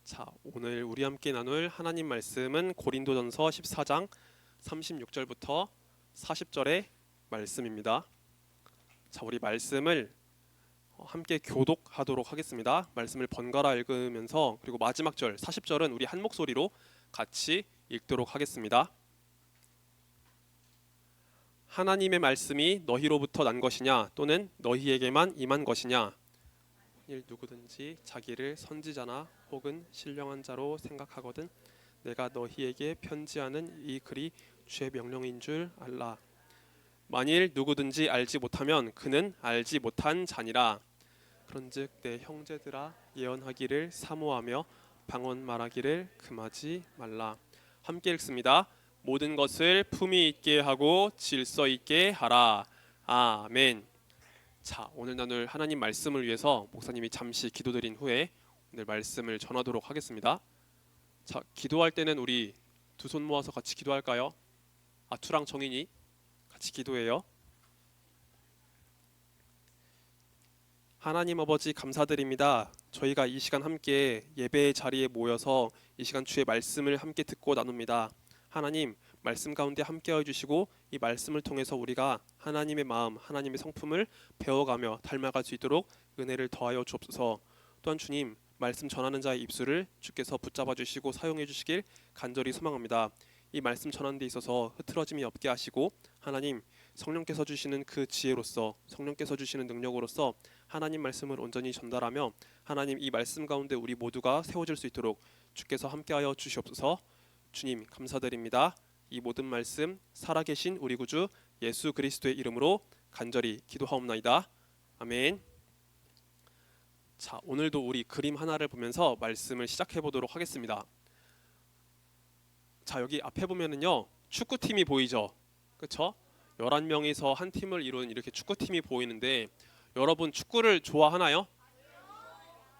자, 오늘 우리 함께 나눌 하나님 말씀은 고린도전서 14장 36절부터 40절의 말씀입니다. 자, 우리 말씀을 함께 교독하도록 하겠습니다. 말씀을 번갈아 읽으면서 그리고 마지막 절 40절은 우리 한 목소리로 같이 읽도록 하겠습니다. 하나님의 말씀이 너희로부터 난 것이냐 또는 너희에게만 임한 것이냐, 누구든지 자기를 선지자나 혹은 신령한 자로 생각하거든 내가 너희에게 편지하는 이 글이 주의 명령인 줄 알라. 만일 누구든지 알지 못하면 그는 알지 못한 자니라. 그런즉 내 형제들아, 예언하기를 사모하며 방언 말하기를 금하지 말라. 함께 읽습니다. 모든 것을 품위 있게 하고 질서 있게 하라. 아멘. 자, 오늘 나눌 하나님 말씀을 위해서 목사님이 잠시 기도드린 후에 오늘 말씀을 전하도록 하겠습니다. 자, 기도할 때는 우리 두 손 모아서 같이 기도할까요? 아투랑 정인이 같이 기도해요. 하나님 아버지, 감사드립니다. 저희가 이 시간 함께 예배의 자리에 모여서 이 시간 주의 말씀을 함께 듣고 나눕니다. 하나님, 말씀 가운데 함께해 주시고 이 말씀을 통해서 우리가 하나님의 마음, 하나님의 성품을 배워가며 닮아갈 수 있도록 은혜를 더하여 주옵소서. 또한 주님, 말씀 전하는 자의 입술을 주께서 붙잡아 주시고 사용해 주시길 간절히 소망합니다. 이 말씀 전하는 데 있어서 흐트러짐이 없게 하시고 하나님, 성령께서 주시는 그 지혜로서, 성령께서 주시는 능력으로서 하나님 말씀을 온전히 전달하며 하나님, 이 말씀 가운데 우리 모두가 세워질 수 있도록 주께서 함께하여 주시옵소서. 주님, 감사드립니다. 이 모든 말씀 살아계신 우리 구주 예수 그리스도의 이름으로 간절히 기도하옵나이다. 아멘. 자, 오늘도 우리 그림 하나를 보면서 말씀을 시작해 보도록 하겠습니다. 자, 여기 앞에 보면은요, 축구팀이 보이죠? 그렇죠? 11명이서 한 팀을 이룬 이렇게 축구팀이 보이는데, 여러분 축구를 좋아하나요?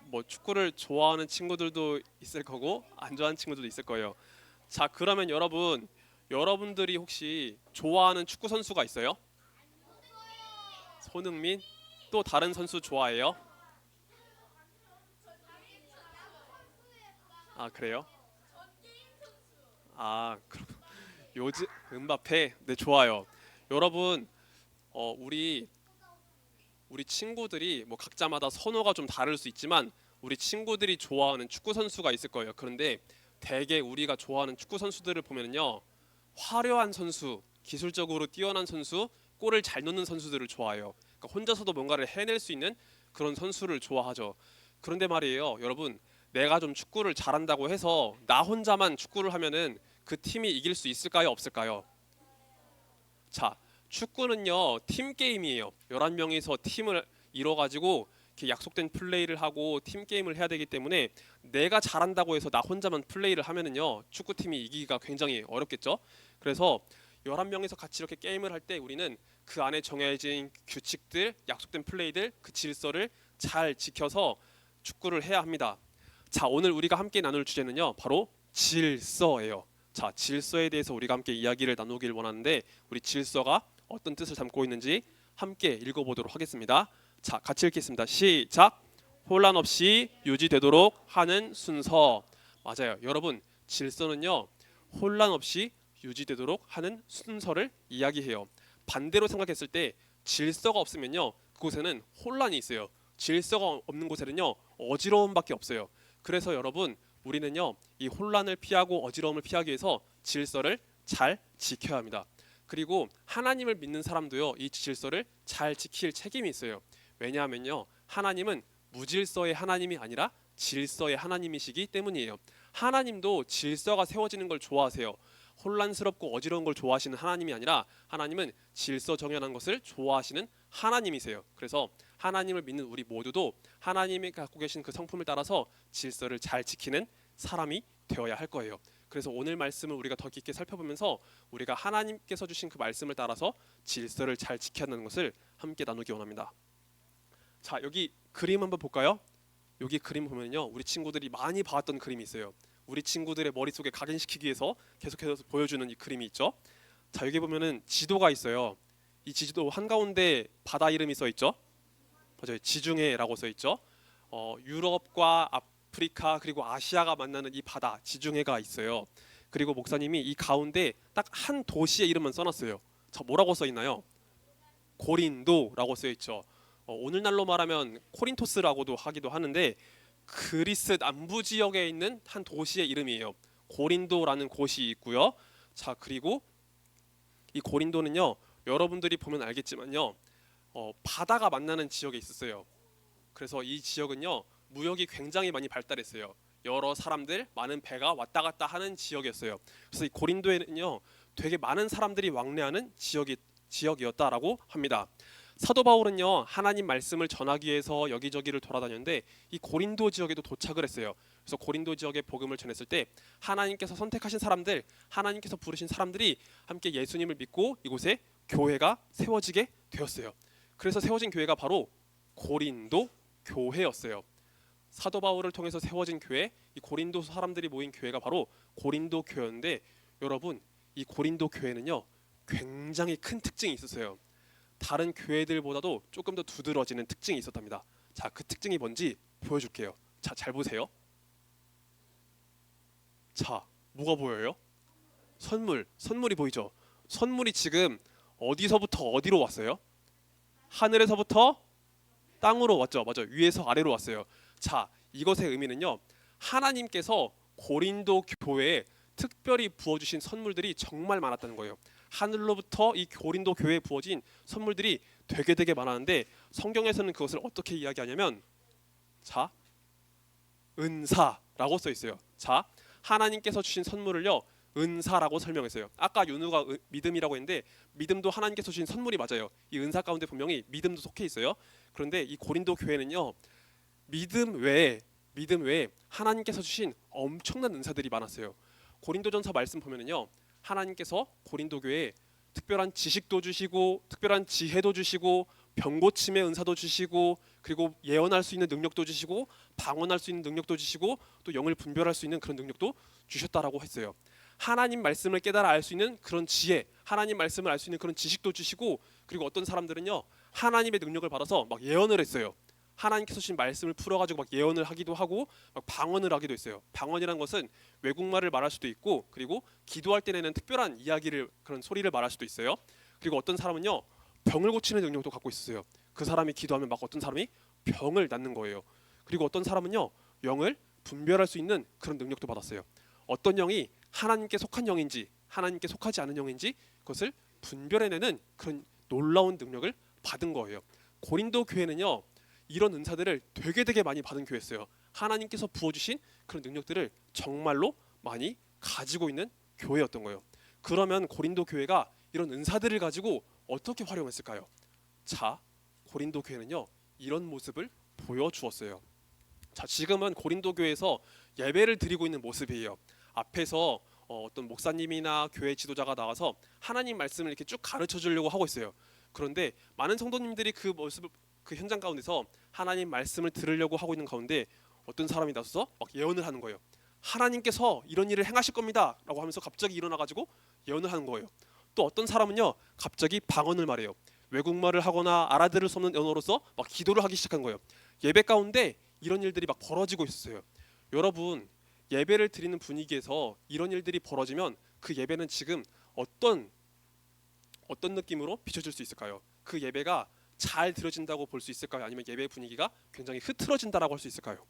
뭐 축구를 좋아하는 친구들도 있을 거고 안 좋아하는 친구들도 있을 거예요. 자, 그러면 여러분들이 혹시 좋아하는 축구 선수가 있어요? 손흥민? 또 다른 선수 좋아해요? 아, 그래요? 아, 요즘 음바페? 네, 좋아요. 여러분, 우리 친구들이 뭐 각자마다 선호가 좀 다를 수 있지만 우리 친구들이 좋아하는 축구 선수가 있을 거예요. 그런데 대개 우리가 좋아하는 축구 선수들을 보면요, 화려한 선수, 기술적으로 뛰어난 선수, 골을 잘 넣는 선수들을 좋아해요. 그러니까 혼자서도 뭔가를 해낼 수 있는 그런 선수를 좋아하죠. 그런데 말이에요, 여러분, 내가 좀 축구를 잘한다고 해서 나 혼자만 축구를 하면은 그 팀이 이길 수 있을까요, 없을까요? 자, 축구는요, 팀 게임이에요. 11명이서 팀을 이뤄 가지고 이렇게 약속된 플레이를 하고 팀 게임을 해야 되기 때문에 내가 잘한다고 해서 나 혼자만 플레이를 하면은요, 축구팀이 이기기가 굉장히 어렵겠죠. 그래서 11명이서 같이 이렇게 게임을 할 때 우리는 그 안에 정해진 규칙들, 약속된 플레이들, 그 질서를 잘 지켜서 축구를 해야 합니다. 자, 오늘 우리가 함께 나눌 주제는요, 바로 질서예요. 자, 질서에 대해서 우리가 함께 이야기를 나누길 원하는데, 우리 질서가 어떤 뜻을 담고 있는지 함께 읽어보도록 하겠습니다. 자, 같이 읽겠습니다. 시작. 혼란 없이 유지되도록 하는 순서. 맞아요. 여러분, 질서는요, 혼란 없이 유지되도록 하는 순서를 이야기해요. 반대로 생각했을 때 질서가 없으면요, 그곳에는 혼란이 있어요. 질서가 없는 곳에는요, 어지러움밖에 없어요. 그래서 여러분, 우리는요, 이 혼란을 피하고 어지러움을 피하기 위해서 질서를 잘 지켜야 합니다. 그리고 하나님을 믿는 사람도요, 이 질서를 잘 지킬 책임이 있어요. 왜냐하면요, 하나님은 무질서의 하나님이 아니라 질서의 하나님이시기 때문이에요. 하나님도 질서가 세워지는 걸 좋아하세요. 혼란스럽고 어지러운 걸 좋아하시는 하나님이 아니라 하나님은 질서 정연한 것을 좋아하시는 하나님이세요. 그래서 하나님을 믿는 우리 모두도 하나님이 갖고 계신 그 성품을 따라서 질서를 잘 지키는 사람이 되어야 할 거예요. 그래서 오늘 말씀을 우리가 더 깊게 살펴보면서 우리가 하나님께서 주신 그 말씀을 따라서 질서를 잘 지켜야 하는 것을 함께 나누기 원합니다. 자, 여기 그림 한번 볼까요? 여기 그림 보면요, 우리 친구들이 많이 봤던 그림이 있어요. 우리 친구들의 머릿속에 각인시키기 위해서 계속해서 보여주는 이 그림이 있죠. 자, 여기 보면은 지도가 있어요. 이 지도 한가운데 바다 이름이 써 있죠. 맞아요. 지중해라고 써 있죠. 유럽과 아프리카 그리고 아시아가 만나는 이 바다 지중해가 있어요. 그리고 목사님이 이 가운데 딱 한 도시의 이름만 써놨어요. 자, 뭐라고 써 있나요? 고린도라고 써 있죠. 오늘날로 말하면 코린토스라고도 하기도 하는데 그리스 남부 지역에 있는 한 도시의 이름이에요. 고린도라는 곳이 있고요. 자, 그리고 이 고린도는요, 여러분들이 보면 알겠지만요, 바다가 만나는 지역에 있었어요. 그래서 이 지역은요, 무역이 굉장히 많이 발달했어요. 여러 사람들, 많은 배가 왔다 갔다 하는 지역이었어요. 그래서 이 고린도에는요, 되게 많은 사람들이 왕래하는 지역이었다라고 합니다. 사도 바울은요, 하나님 말씀을 전하기 위해서 여기저기를 돌아다녔는데 이 고린도 지역에도 도착을 했어요. 그래서 고린도 지역에 복음을 전했을 때 하나님께서 선택하신 사람들, 하나님께서 부르신 사람들이 함께 예수님을 믿고 이곳에 교회가 세워지게 되었어요. 그래서 세워진 교회가 바로 고린도 교회였어요. 사도 바울을 통해서 세워진 교회, 이 고린도 사람들이 모인 교회가 바로 고린도 교회인데, 여러분, 이 고린도 교회는요, 굉장히 큰 특징이 있었어요. 다른 교회들보다도 조금 더 두드러지는 특징이 있었답니다. 자, 그 특징이 뭔지 보여줄게요. 자, 잘 보세요. 자, 뭐가 보여요? 선물이 보이죠? 선물이 지금 어디서부터 어디로 왔어요? 하늘에서부터 땅으로 왔죠. 맞죠? 위에서 아래로 왔어요. 자, 이것의 의미는요, 하나님께서 고린도 교회에 특별히 부어주신 선물들이 정말 많았다는 거예요. 하늘로부터 이 고린도 교회에 부어진 선물들이 되게 많았는데, 성경에서는 그것을 어떻게 이야기하냐면, 자, 은사라고 써 있어요. 자, 하나님께서 주신 선물을요, 은사라고 설명했어요. 아까 윤우가 믿음이라고 했는데, 믿음도 하나님께서 주신 선물이 맞아요. 이 은사 가운데 분명히 믿음도 속해 있어요. 그런데 이 고린도 교회는요, 믿음 외에 하나님께서 주신 엄청난 은사들이 많았어요. 고린도전서 말씀 보면은요, 하나님께서 고린도 교회에 특별한 지식도 주시고, 특별한 지혜도 주시고, 병고침의 은사도 주시고, 그리고 예언할 수 있는 능력도 주시고, 방언할 수 있는 능력도 주시고, 또 영을 분별할 수 있는 그런 능력도 주셨다라고 했어요. 하나님 말씀을 깨달아 알 수 있는 그런 지혜, 하나님 말씀을 알 수 있는 그런 지식도 주시고, 그리고 어떤 사람들은요, 하나님의 능력을 받아서 막 예언을 했어요. 하나님께서 주신 말씀을 풀어가지고 막 예언을 하기도 하고 막 방언을 하기도 했어요. 방언이란 것은 외국말을 말할 수도 있고, 그리고 기도할 때 내는 특별한 이야기를, 그런 소리를 말할 수도 있어요. 그리고 어떤 사람은요, 병을 고치는 능력도 갖고 있었어요. 그 사람이 기도하면 막 어떤 사람이 병을 낫는 거예요. 그리고 어떤 사람은요, 영을 분별할 수 있는 그런 능력도 받았어요. 어떤 영이 하나님께 속한 영인지 하나님께 속하지 않은 영인지 그것을 분별해내는 그런 놀라운 능력을 받은 거예요. 고린도 교회는요, 이런 은사들을 되게 많이 받은 교회였어요. 하나님께서 부어주신 그런 능력들을 정말로 많이 가지고 있는 교회였던 거예요. 그러면 고린도 교회가 이런 은사들을 가지고 어떻게 활용했을까요? 자, 고린도 교회는요, 이런 모습을 보여주었어요. 자, 지금은 고린도 교회에서 예배를 드리고 있는 모습이에요. 앞에서 어떤 목사님이나 교회 지도자가 나와서 하나님 말씀을 이렇게 쭉 가르쳐 주려고 하고 있어요. 그런데 많은 성도님들이 그 모습을, 그 현장 가운데서 하나님 말씀을 들으려고 하고 있는 가운데 어떤 사람이 나서서 막 예언을 하는 거예요. 하나님께서 이런 일을 행하실 겁니다 라고 하면서 갑자기 일어나가지고 예언을 하는 거예요. 또 어떤 사람은요, 갑자기 방언을 말해요. 외국말을 하거나 알아들을 수 없는 언어로서 막 기도를 하기 시작한 거예요. 예배 가운데 이런 일들이 막 벌어지고 있었어요. 여러분, 예배를 드리는 분위기에서 이런 일들이 벌어지면 그 예배는 지금 어떤 느낌으로 비춰질 수 있을까요? 그 예배가 잘 드려진다고 볼 수 있을까요? 아니면 예배 분위기가 굉장히 흐트러진다라고 할 수 있을까요?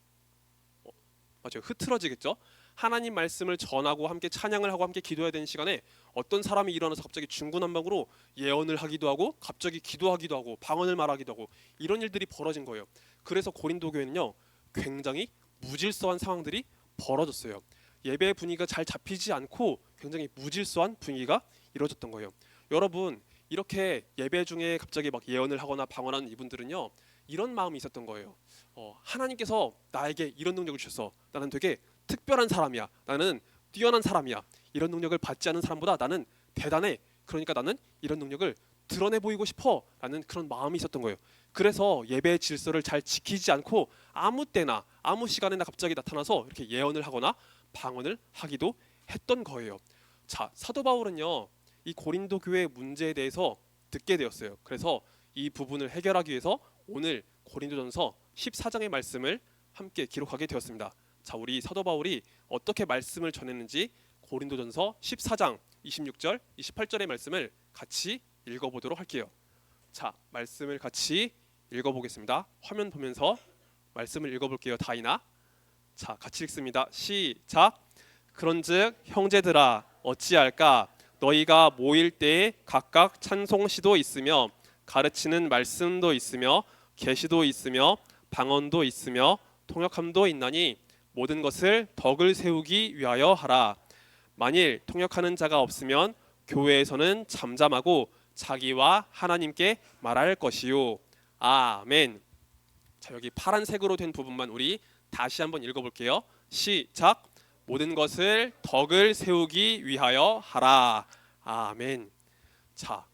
맞아요, 흐트러지겠죠. 하나님 말씀을 전하고 함께 찬양을 하고 함께 기도해야 되는 시간에 어떤 사람이 일어나서 갑자기 중구난방으로 예언을 하기도 하고, 갑자기 기도하기도 하고, 방언을 말하기도 하고, 이런 일들이 벌어진 거예요. 그래서 고린도 교회는요, 굉장히 무질서한 상황들이 벌어졌어요. 예배 분위기가 잘 잡히지 않고 굉장히 무질서한 분위기가 이루어졌던 거예요. 여러분, 이렇게 예배 중에 갑자기 막 예언을 하거나 방언하는 이분들은요, 이런 마음이 있었던 거예요. 하나님께서 나에게 이런 능력을 주셨어. 나는 되게 특별한 사람이야. 나는 뛰어난 사람이야. 이런 능력을 받지 않은 사람보다 나는 대단해. 그러니까 나는 이런 능력을 드러내 보이고 싶어 라는 그런 마음이 있었던 거예요. 그래서 예배의 질서를 잘 지키지 않고 아무 때나 아무 시간에나 갑자기 나타나서 이렇게 예언을 하거나 방언을 하기도 했던 거예요. 자, 사도 바울은요, 이 고린도 교회의 문제에 대해서 듣게 되었어요. 그래서 이 부분을 해결하기 위해서 오늘 고린도전서 14장의 말씀을 함께 기록하게 되었습니다. 자, 우리 사도 바울이 어떻게 말씀을 전했는지 고린도전서 14장 26절, 28절의 말씀을 같이 읽어보도록 할게요. 자, 말씀을 같이 읽어보겠습니다. 화면 보면서 말씀을 읽어볼게요. 다이나. 자, 같이 읽습니다. 시작. 그런즉 형제들아 어찌할까? 너희가 모일 때에 각각 찬송시도 있으며 가르치는 말씀도 있으며 계시도 있으며 방언도 있으며 통역함도 있나니 모든 것을 덕을 세우기 위하여 하라. 만일 통역하는 자가 없으면 교회에서는 잠잠하고 자기와 하나님께 말할 것이요. 아멘. 자, 여기 파란색으로 된 부분만 우리 다시 한번 읽어볼게요. 시작. 모든 것을 덕을 세우기 위하여 하라. 아멘. 자,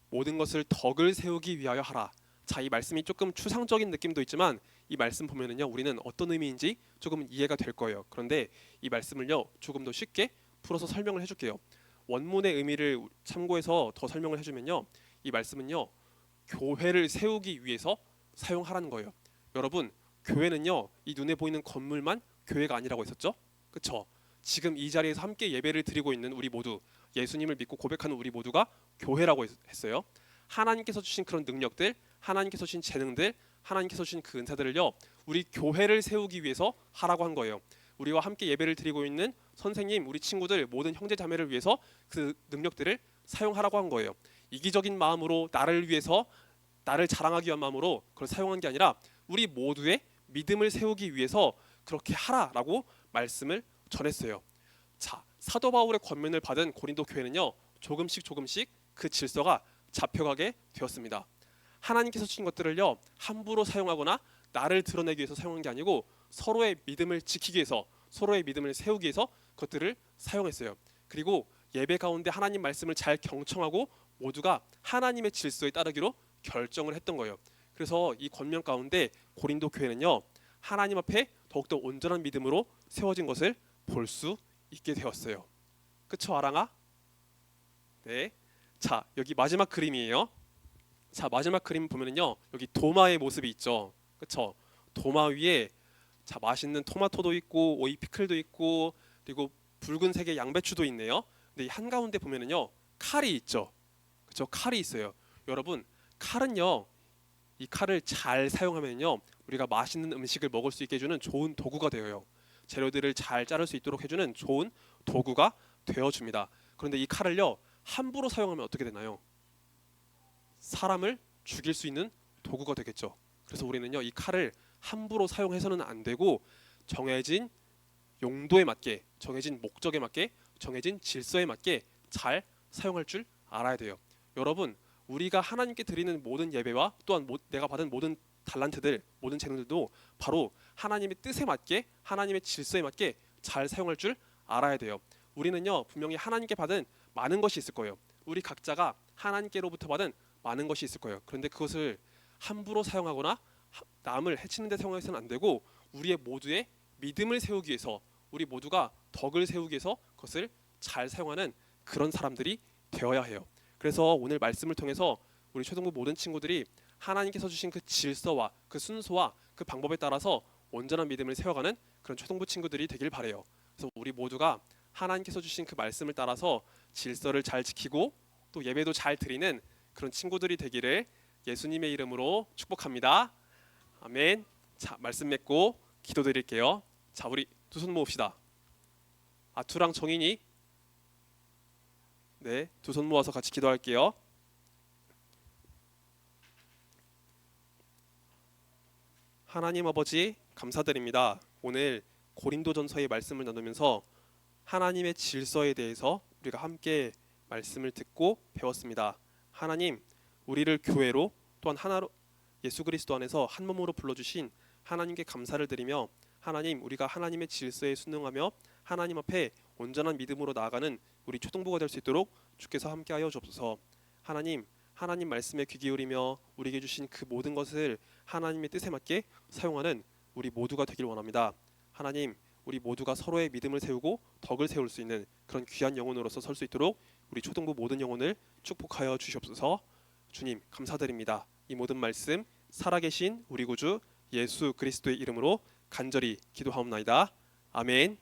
모든 것을 덕을 세우기 위하여 하라. 자, 이 말씀이 조금 추상적인 느낌도 있지만 이 말씀 보면은요, 우리는 어떤 의미인지 조금 이해가 될 거예요. 그런데 이 말씀을요, 조금 더 쉽게 풀어서 설명을 해줄게요. 원문의 의미를 참고해서 더 설명을 해주면요, 이 말씀은요, 교회를 세우기 위해서 사용하라는 거예요. 여러분, 교회는요, 이 눈에 보이는 건물만 교회가 아니라고 했었죠? 그쵸? 지금 이 자리에서 함께 예배를 드리고 있는 우리 모두, 예수님을 믿고 고백하는 우리 모두가 교회라고 했어요. 하나님께서 주신 그런 능력들, 하나님께서 주신 재능들, 하나님께서 주신 그 은사들을요, 우리 교회를 세우기 위해서 하라고 한 거예요. 우리와 함께 예배를 드리고 있는 선생님, 우리 친구들, 모든 형제 자매를 위해서 그 능력들을 사용하라고 한 거예요. 이기적인 마음으로 나를 위해서, 나를 자랑하기 위한 마음으로 그걸 사용한 게 아니라 우리 모두의 믿음을 세우기 위해서 그렇게 하라라고 말씀을 전했어요. 자, 사도 바울의 권면을 받은 고린도 교회는요, 조금씩 그 질서가 잡혀가게 되었습니다. 하나님께서 주신 것들을요, 함부로 사용하거나 나를 드러내기 위해서 사용한 게 아니고 서로의 믿음을 지키기 위해서, 서로의 믿음을 세우기 위해서 그것들을 사용했어요. 그리고 예배 가운데 하나님 말씀을 잘 경청하고 모두가 하나님의 질서에 따르기로 결정을 했던 거예요. 그래서 이 권면 가운데 고린도 교회는요, 하나님 앞에 더욱더 온전한 믿음으로 세워진 것을 볼 수 있게 되었어요. 그쵸, 아랑아? 네. 자, 여기 마지막 그림이에요. 자, 마지막 그림 보면은요, 여기 도마의 모습이 있죠. 그쵸? 도마 위에 자, 맛있는 토마토도 있고 오이 피클도 있고 그리고 붉은색의 양배추도 있네요. 근데 이 한가운데 보면은요, 칼이 있죠. 그쵸? 칼이 있어요. 여러분, 칼은요, 이 칼을 잘 사용하면요, 우리가 맛있는 음식을 먹을 수 있게 해주는 좋은 도구가 되어요. 재료들을 잘 자를 수 있도록 해주는 좋은 도구가 되어줍니다. 그런데 이 칼을요, 함부로 사용하면 어떻게 되나요? 사람을 죽일 수 있는 도구가 되겠죠. 그래서 우리는요, 이 칼을 함부로 사용해서는 안 되고 정해진 용도에 맞게, 정해진 목적에 맞게, 정해진 질서에 맞게 잘 사용할 줄 알아야 돼요. 여러분, 우리가 하나님께 드리는 모든 예배와 또한 내가 받은 모든 달란트들, 모든 재능들도 바로 하나님의 뜻에 맞게, 하나님의 질서에 맞게 잘 사용할 줄 알아야 돼요. 우리는요, 분명히 하나님께 받은 많은 것이 있을 거예요. 우리 각자가 하나님께로부터 받은 많은 것이 있을 거예요. 그런데 그것을 함부로 사용하거나 남을 해치는 데 사용해서는 안 되고 우리의 모두의 믿음을 세우기 위해서, 우리 모두가 덕을 세우기 위해서 그것을 잘 사용하는 그런 사람들이 되어야 해요. 그래서 오늘 말씀을 통해서 우리 초등부 모든 친구들이 하나님께서 주신 그 질서와 그 순서와 그 방법에 따라서 온전한 믿음을 세워가는 그런 초등부 친구들이 되길 바래요. 그래서 우리 모두가 하나님께서 주신 그 말씀을 따라서 질서를 잘 지키고 또 예배도 잘 드리는 그런 친구들이 되기를 예수님의 이름으로 축복합니다. 아멘. 자, 말씀 맺고 기도드릴게요. 자, 우리 두 손 모읍시다. 아투랑 정인이, 네, 두 손 모아서 같이 기도할게요. 하나님 아버지, 감사드립니다. 오늘 고린도전서의 말씀을 나누면서 하나님의 질서에 대해서 우리가 함께 말씀을 듣고 배웠습니다. 하나님, 우리를 교회로 또한 하나로 예수 그리스도 안에서 한 몸으로 불러주신 하나님께 감사를 드리며, 하나님, 우리가 하나님의 질서에 순응하며 하나님 앞에 온전한 믿음으로 나아가는 우리 초등부가 될 수 있도록 주께서 함께하여 주옵소서. 하나님, 하나님 말씀에 귀 기울이며 우리에게 주신 그 모든 것을 하나님의 뜻에 맞게 사용하는 우리 모두가 되길 원합니다. 하나님, 우리 모두가 서로의 믿음을 세우고 덕을 세울 수 있는 그런 귀한 영혼으로서 설 수 있도록 우리 초등부 모든 영혼을 축복하여 주시옵소서. 주님, 감사드립니다. 이 모든 말씀 살아계신 우리 구주 예수 그리스도의 이름으로 간절히 기도하옵나이다. 아멘.